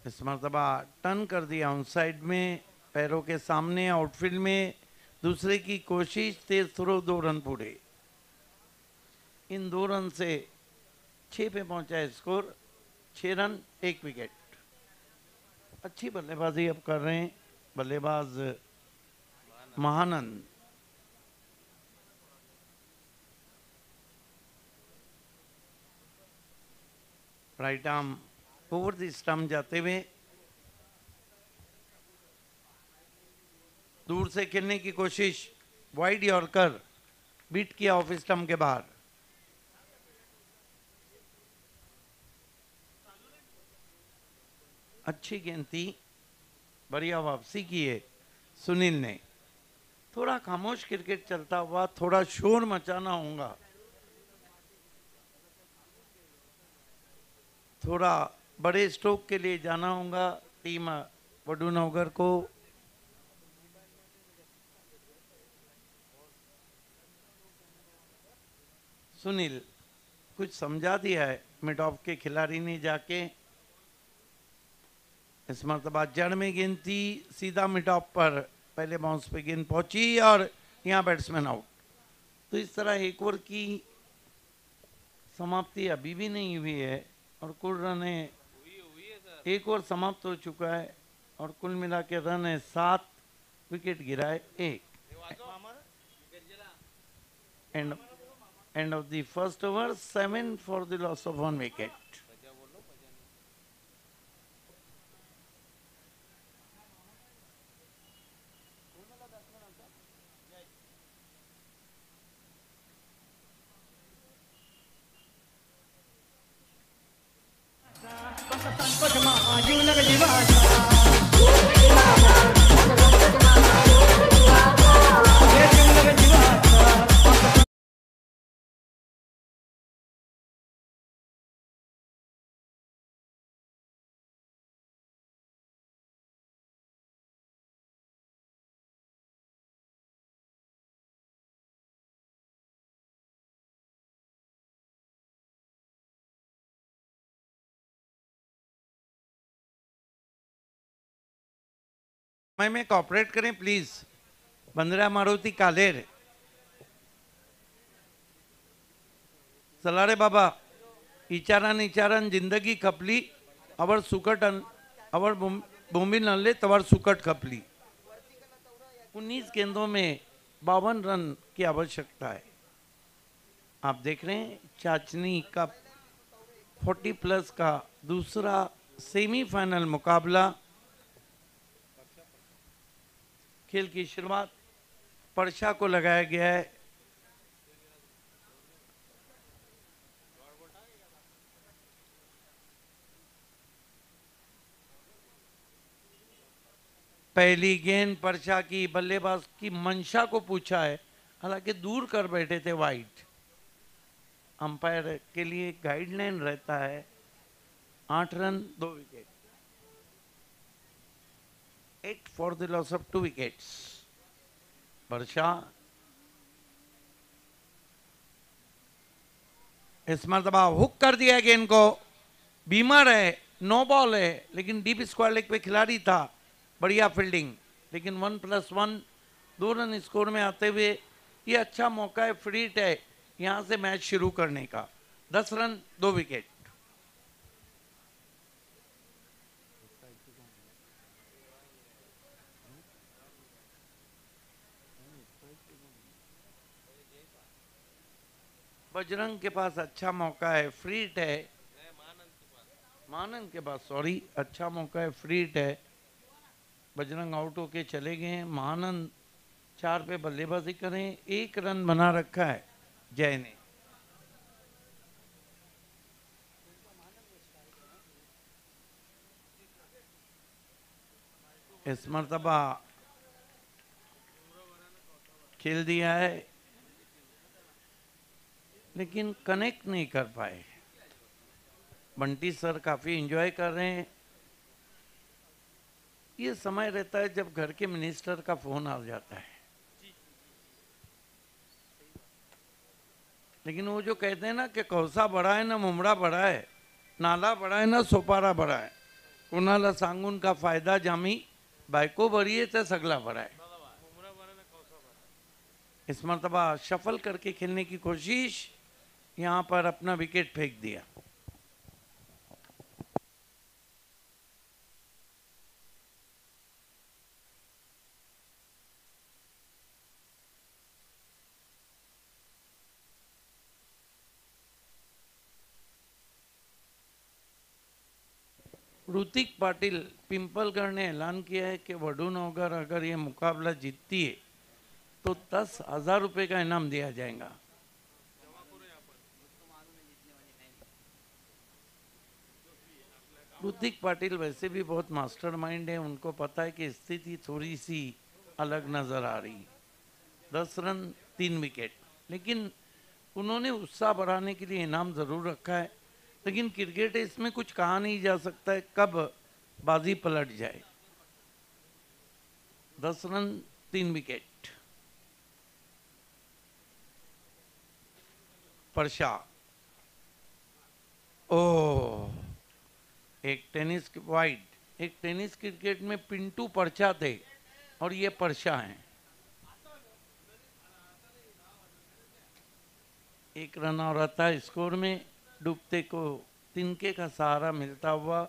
इस मरतबा टर्न कर दिया ऑन साइड में, पैरों के सामने आउटफील्ड में। दूसरे की कोशिश, तेज थ्रो, 2 रन पूरे। इन 2 रन से 6 पे पहुंचा है स्कोर, 6 रन 1 विकेट। अच्छी बल्लेबाजी अब कर रहे हैं बल्लेबाज Mahanand. Right arm over the stump जाते हुए दूर से खेलने की कोशिश, वाइड यॉर्कर, बीट किया ऑफ स्टंप के बाहर। अच्छी गेंद थी, बढ़िया वापसी की है सुनील ने। थोड़ा खामोश क्रिकेट चलता हुआ, थोड़ा शोर मचाना होगा, थोड़ा बड़े स्ट्रोक के लिए जाना होगा टीम वडूनगर को। सुनील कुछ समझा दिया है मिड ऑफ के खिलाड़ी ने जाके। इस मरतबा जड़ में गेंद थी, सीधा मिड ऑफ पर पहले बाउंस पे गेंद पहुंची और यहाँ बैट्समैन आउट। तो इस तरह एक ओवर की समाप्ति अभी भी नहीं हुई है और कुल रन है, एक ओवर समाप्त हो चुका है और कुल मिला के रन है 7, विकेट गिरा है 1। End of the first over, 7 for the loss of 1 wicket. में कॉपरेट करें प्लीज। बंद्रा मारुति कालेर, चला रे बाबा, इचारान जिंदगी खपली, अवर सुकट अवर भूमि नल्ले तवर सुकट खपली। 19 गेंदों में 52 रन की आवश्यकता है। आप देख रहे हैं चाचनी कप 40+ का दूसरा सेमीफाइनल मुकाबला। खेल की शुरुआत परशा को लगाया गया है। पहली गेंद परशा की, बल्लेबाज की मंशा को पूछा है, हालांकि दूर कर बैठे थे वाइट। अंपायर के लिए गाइडलाइन रहता है 8 run 2 wicket, 8 for the loss of 2 wickets. Varsha इस मरतबा हुक कर दिया गेंद को, बीमर है, नो बॉल है, लेकिन डीप स्क्वायर लेग पे खिलाड़ी था, बढ़िया फील्डिंग, लेकिन 1+1 2 रन स्कोर में आते हुए ये अच्छा मौका है, फ्री हिट है यहां से मैच शुरू करने का। 10 रन 2 विकेट। बजरंग के पास अच्छा मौका है, फ्री हिट है, मानंद के पास सॉरी, अच्छा मौका है, फ्री हिट है। बजरंग आउट होके चले गए हैं। महानंद 4 पे बल्लेबाजी करें, 1 रन बना रखा है जय ने। इस मरतबा खेल दिया है, लेकिन कनेक्ट नहीं कर पाए। बंटी सर काफी एंजॉय कर रहे हैं। ये समय रहता है जब घर के मिनिस्टर का फोन आ जाता है, लेकिन वो जो कहते हैं ना कि कौसा बड़ा है ना मुमड़ा बड़ा है, नाला बड़ा है ना सोपारा बड़ा है, कुणाला सांगून का फायदा जामी बायको बड़ी है तो सगला बड़ा है। इस मरतबा शफल करके खेलने की कोशिश, यहां पर अपना विकेट फेंक दिया। ऋतिक पाटिल पिंपलगढ़ ने ऐलान किया है कि वडूनगर अगर ये मुकाबला जीतती है तो 10,000 रुपए का इनाम दिया जाएगा। ऋतिक पाटिल वैसे भी बहुत मास्टरमाइंड है, उनको पता है कि स्थिति थोड़ी सी अलग नजर आ रही। 10 रन 3 विकेट, लेकिन उन्होंने उत्साह बढ़ाने के लिए इनाम जरूर रखा है, लेकिन क्रिकेट है, इसमें कुछ कहा नहीं जा सकता है कब बाजी पलट जाए। 10 रन 3 विकेट। परशा, ओह, एक टेनिस वाइड, एक टेनिस क्रिकेट में पिंटू परचा थे और ये परशा हैं। 1 रन और आता स्कोर में। डूबते को तिनके का सहारा मिलता हुआ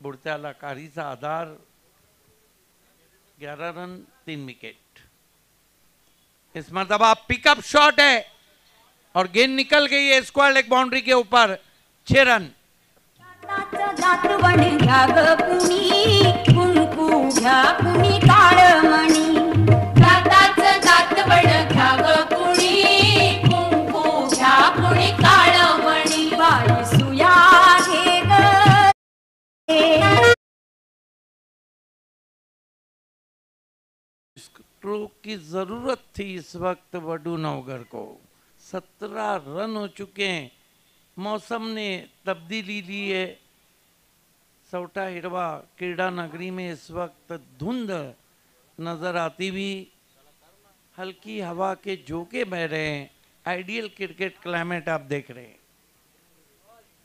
बुढ़त्याला कारी सा आधार। 11 रन 3 विकेट। इस मरतबा पिकअप शॉट है और गेंद निकल गई है स्क्वायर लेग बाउंड्री के ऊपर। 6 रन। जातवण घ्या ग कुणी कुंकू घ्या कुणी काळमणी जाताच जातवण घ्या ग कुणी कुंकू घ्या कुणी काळमणी बाई सुया घे ग स्ट्रोक की जरूरत थी इस वक्त वडूनगर को। 17 रन हो चुके हैं। मौसम ने तब्दीली ली है। सौटा हिरवा क्रीडा नगरी में इस वक्त धुंध नजर आती हुई, हल्की हवा के झोंके बह रहे हैं। आइडियल क्रिकेट क्लाइमेट आप देख रहे हैं।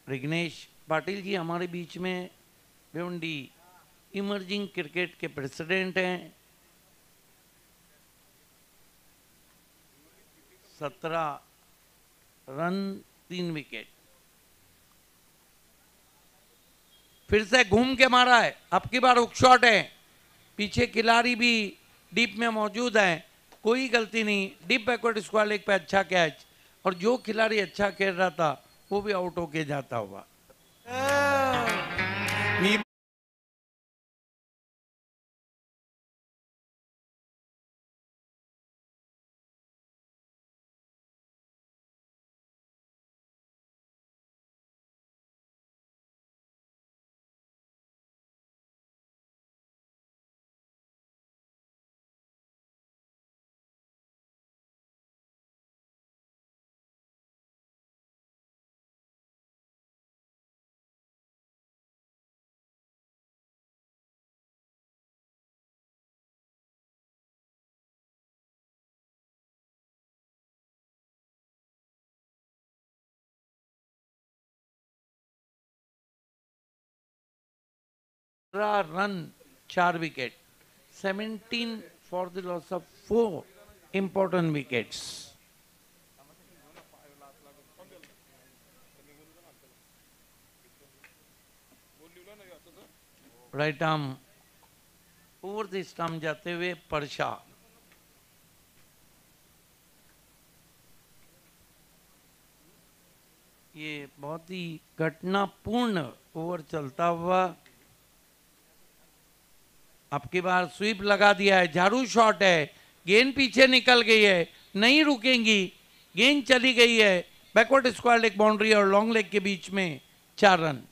विघ्नेश पाटिल जी हमारे बीच में, भिवंडी इमर्जिंग क्रिकेट के प्रेसिडेंट हैं। 17 रन 3 विकेट। फिर से घूम के मारा है, अब की बार हुक शॉट है, पीछे खिलाड़ी भी डीप में मौजूद है, कोई गलती नहीं। डीप बैकवर्ड स्क्वायर लेग पे अच्छा कैच, और जो खिलाड़ी अच्छा खेल रहा था वो भी आउट होके जाता हुआ। Run 4 wicket, 17 for the loss of 4 important wickets. Right arm over the stump जाते हुए परशा, ये बहुत ही घटनापूर्ण ओवर चलता हुआ। अब की बार स्वीप लगा दिया है, झाड़ू शॉट है, गेंद पीछे निकल गई है, नहीं रुकेंगी, गेंद चली गई है, बैकवर्ड स्क्वायर लेग बाउंड्री और लॉन्ग लेग के बीच में 4 रन।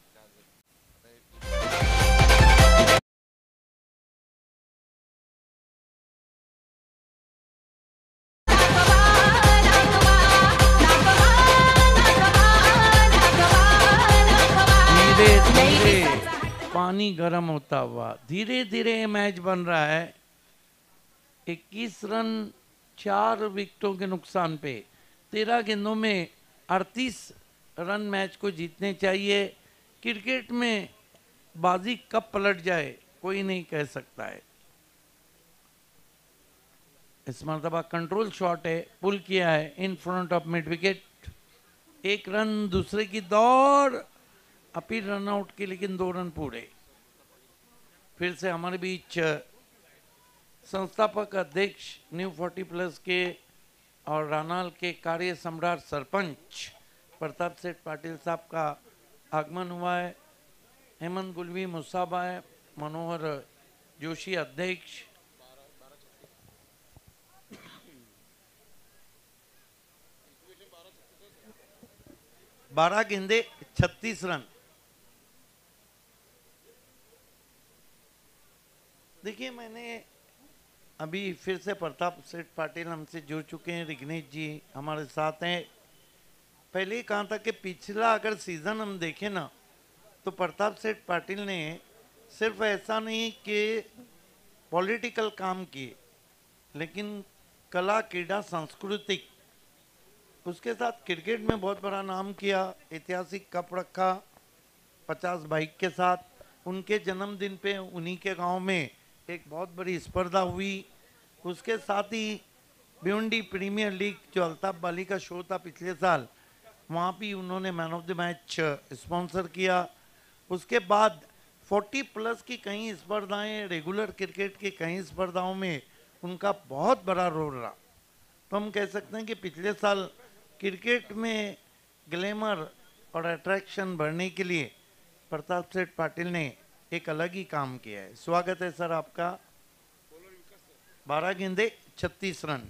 धीरे धीरे पानी गर्म होता हुआ धीरे धीरे मैच बन रहा है। 21 रन 4 विकेटों के नुकसान पे 13 गेंदों में 38 रन मैच को जीतने चाहिए। क्रिकेट में बाजी कब पलट जाए कोई नहीं कह सकता है। इस मरतबा कंट्रोल शॉट है, पुल किया है in front of mid wicket. 1 run दूसरे की दौड़, अपील रन आउट की, लेकिन 2 रन पूरे। फिर से हमारे बीच संस्थापक अध्यक्ष न्यू 40+ के और रानाल के कार्य सम्राट सरपंच प्रताप सेठ पाटिल साहब का आगमन हुआ है। हेमंत गुलवी मुसाबा है, मनोहर जोशी अध्यक्ष। बारह गेंदे 36 रन। देखिए, मैंने अभी फिर से प्रताप सेठ पाटिल हमसे जुड़ चुके हैं, रिग्नेश जी हमारे साथ हैं। पहले कहा था कि पिछला अगर सीज़न हम देखें ना तो प्रताप सेठ पाटिल ने सिर्फ ऐसा नहीं कि पॉलिटिकल काम किए, लेकिन कला, क्रीड़ा, सांस्कृतिक, उसके साथ क्रिकेट में बहुत बड़ा नाम किया। ऐतिहासिक कप रखा 50 बाइक के साथ। उनके जन्मदिन पे उन्हीं के गांव में एक बहुत बड़ी स्पर्धा हुई। उसके साथ ही भिवंडी प्रीमियर लीग जो अल्ताफ बाली का शो था पिछले साल, वहाँ भी उन्होंने man of the match sponsor किया। उसके बाद 40+ की कई स्पर्धाएं, रेगुलर क्रिकेट की कई स्पर्धाओं में उनका बहुत बड़ा रोल रहा। तो हम कह सकते हैं कि पिछले साल क्रिकेट में ग्लैमर और अट्रैक्शन बढ़ने के लिए प्रताप सेठ पाटिल ने एक अलग ही काम किया है। स्वागत है सर आपका। 12 गेंदे 36 रन।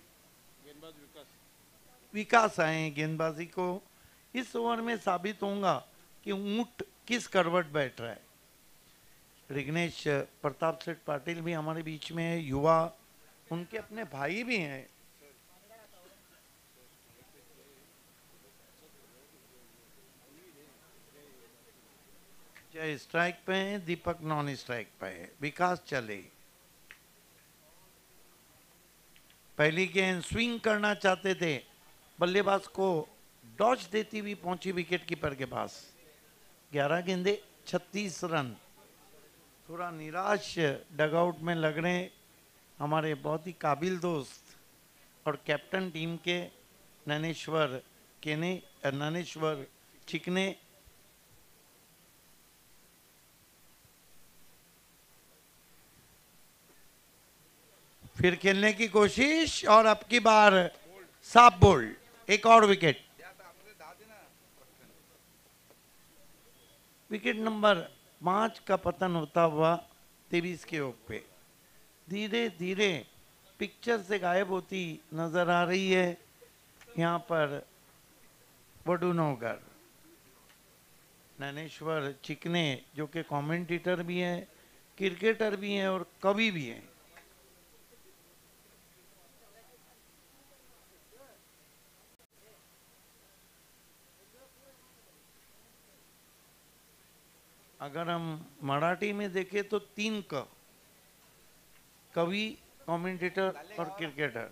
विकास आए हैं गेंदबाजी को। इस ओवर में साबित होगा कि ऊंट किस करवट बैठ रहा है। रिग्नेश प्रताप सेठ पाटिल भी हमारे बीच में है, युवा, उनके अपने भाई भी हैं। जय स्ट्राइक पे है, दीपक नॉन स्ट्राइक पे है। विकास चले, पहली गेंद स्विंग करना चाहते थे, बल्लेबाज को डॉच देती हुई पहुंची विकेट कीपर के पास। 11 गेंदे 36 रन। थोड़ा निराश डगआउट में लग रहे हैं हमारे बहुत ही काबिल दोस्त और कैप्टन टीम के नैनेश्वर चिकने। फिर खेलने की कोशिश और अब की बार साफ बोल्ड, एक और विकेट। विकेट नंबर 5 का पतन होता हुआ 23 के ओवर पे धीरे धीरे पिक्चर से गायब होती नजर आ रही है। यहाँ पर वडुनोगर नैनेश्वर चिकने जो कि कमेंटेटर भी हैं, क्रिकेटर भी हैं और कवि भी हैं। अगर हम मराठी में देखें तो 3 कवि, कमेंटेटर और क्रिकेटर।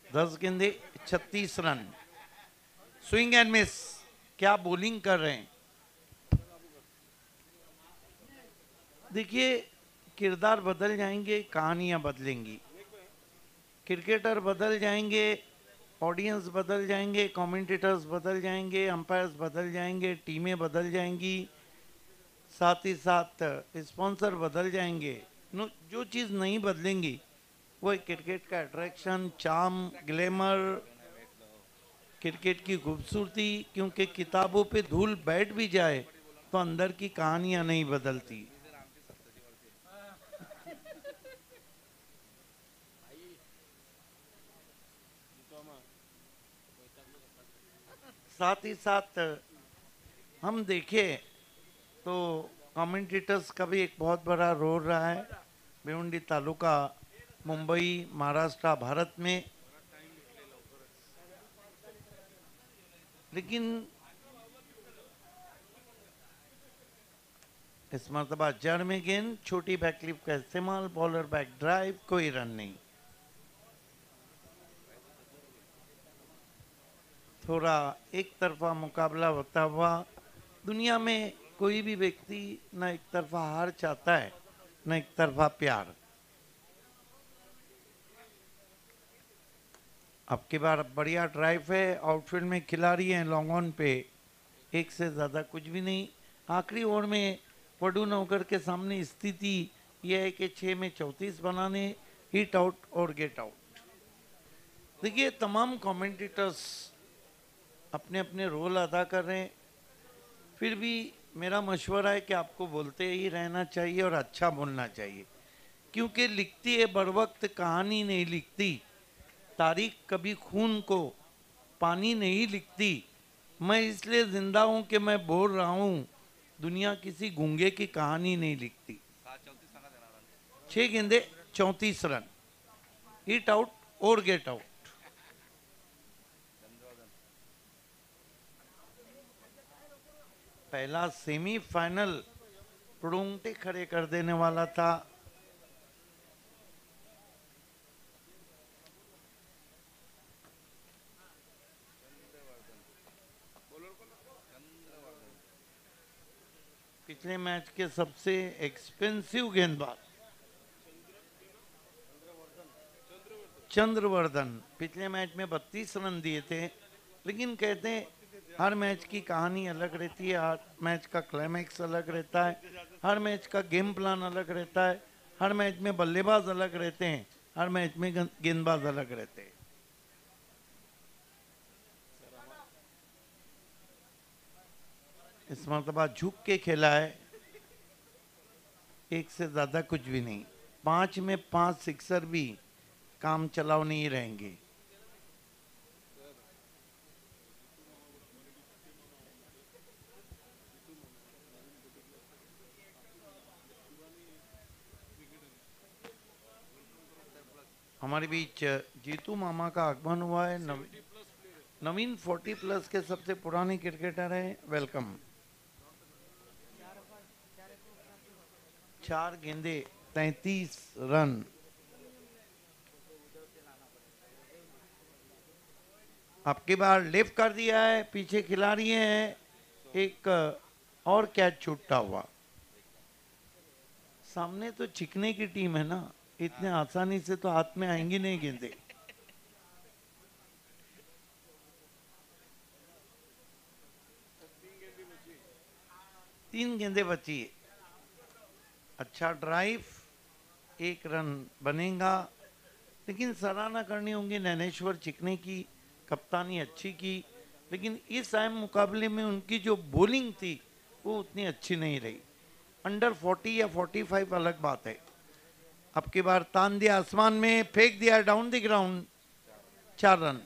दस गेंदे 36 रन। स्विंग एंड मिस क्या बॉलिंग कर रहे हैं। देखिए, किरदार बदल जाएंगे, कहानियां बदलेंगी, क्रिकेटर बदल जाएंगे, ऑडियंस बदल जाएंगे, कमेंटेटर्स बदल जाएंगे, अंपायर्स बदल जाएंगे, टीमें बदल जाएंगी, साथ ही साथ स्पॉन्सर बदल जाएंगे। जो चीज़ नहीं बदलेंगी वो है क्रिकेट का अट्रैक्शन, चार्म, ग्लैमर, क्रिकेट की खूबसूरती। क्योंकि किताबों पे धूल बैठ भी जाए तो अंदर की कहानियां नहीं बदलती। साथ ही साथ हम देखें तो कमेंटेटर्स का भी एक बहुत बड़ा रोल रहा है। भिवंडी तालुका, मुंबई, महाराष्ट्र, भारत में। लेकिन इस मरतबा जड़ में गेंद, छोटी बैकलिप का इस्तेमाल, बॉलर बैक ड्राइव, कोई रन नहीं। थोड़ा एक तरफा मुकाबला होता हुआ। दुनिया में कोई भी व्यक्ति न एक तरफा हार चाहता है न एक तरफा प्यार। अब की बार बढ़िया ड्राइव है, आउटफील्ड में खिलाड़ी हैं लॉन्ग ऑन पे, एक से ज़्यादा कुछ भी नहीं। आखिरी ओवर में वडूनगर के सामने स्थिति यह है कि 6 में 34 बनाने, हिट आउट और गेट आउट। देखिए, तमाम कमेंटेटर्स अपने अपने रोल अदा कर रहे हैं। फिर भी मेरा मशवरा है कि आपको बोलते ही रहना चाहिए और अच्छा बोलना चाहिए, क्योंकि लिखती है बर वक्त कहानी नहीं लिखती, तारीख कभी खून को पानी नहीं लिखती। मैं इसलिए जिंदा हूं कि मैं बोल रहा हूं, दुनिया किसी गूंगे की कहानी नहीं लिखती। 6 गेंदे 34 रन, हिट आउट और गेट आउट। पहला सेमीफाइनल रोंगटे खड़े कर देने वाला था। पिछले मैच के सबसे एक्सपेंसिव गेंदबाज चंद्रवर्धन, पिछले मैच में 32 रन दिए थे। लेकिन कहते हैं हर मैच की कहानी अलग रहती है, हर मैच का क्लाइमैक्स अलग रहता है, हर मैच का गेम प्लान अलग रहता है, हर मैच में बल्लेबाज अलग रहते हैं, हर मैच में गेंदबाज अलग रहते हैं। इस मरतबा झुक के खेला है, एक से ज्यादा कुछ भी नहीं। 5 में 5 सिक्सर भी काम चलाओ नहीं रहेंगे। हमारे बीच जीतू मामा का आगमन हुआ है। नवीन 40+ के सबसे पुराने क्रिकेटर हैं, वेलकम। 4 गेंदे 33 रन। आपकी बार लेफ्ट कर दिया है, पीछे खिलाड़ी हैं, एक और कैच छूटता हुआ। सामने तो चिकने की टीम है ना, इतने आसानी से तो हाथ में आएंगी नहीं गेंदे। तीन गेंदे बची। अच्छा ड्राइव, 1 रन बनेगा। लेकिन सराहना करनी होगी नैनेश्वर चिकने की, कप्तानी अच्छी की। लेकिन इस अहम मुकाबले में उनकी जो बॉलिंग थी वो उतनी अच्छी नहीं रही। अंडर 40 या 45 अलग बात है। अब की बार तान दिया आसमान में, फेंक दिया डाउन द ग्राउंड, 4 रन।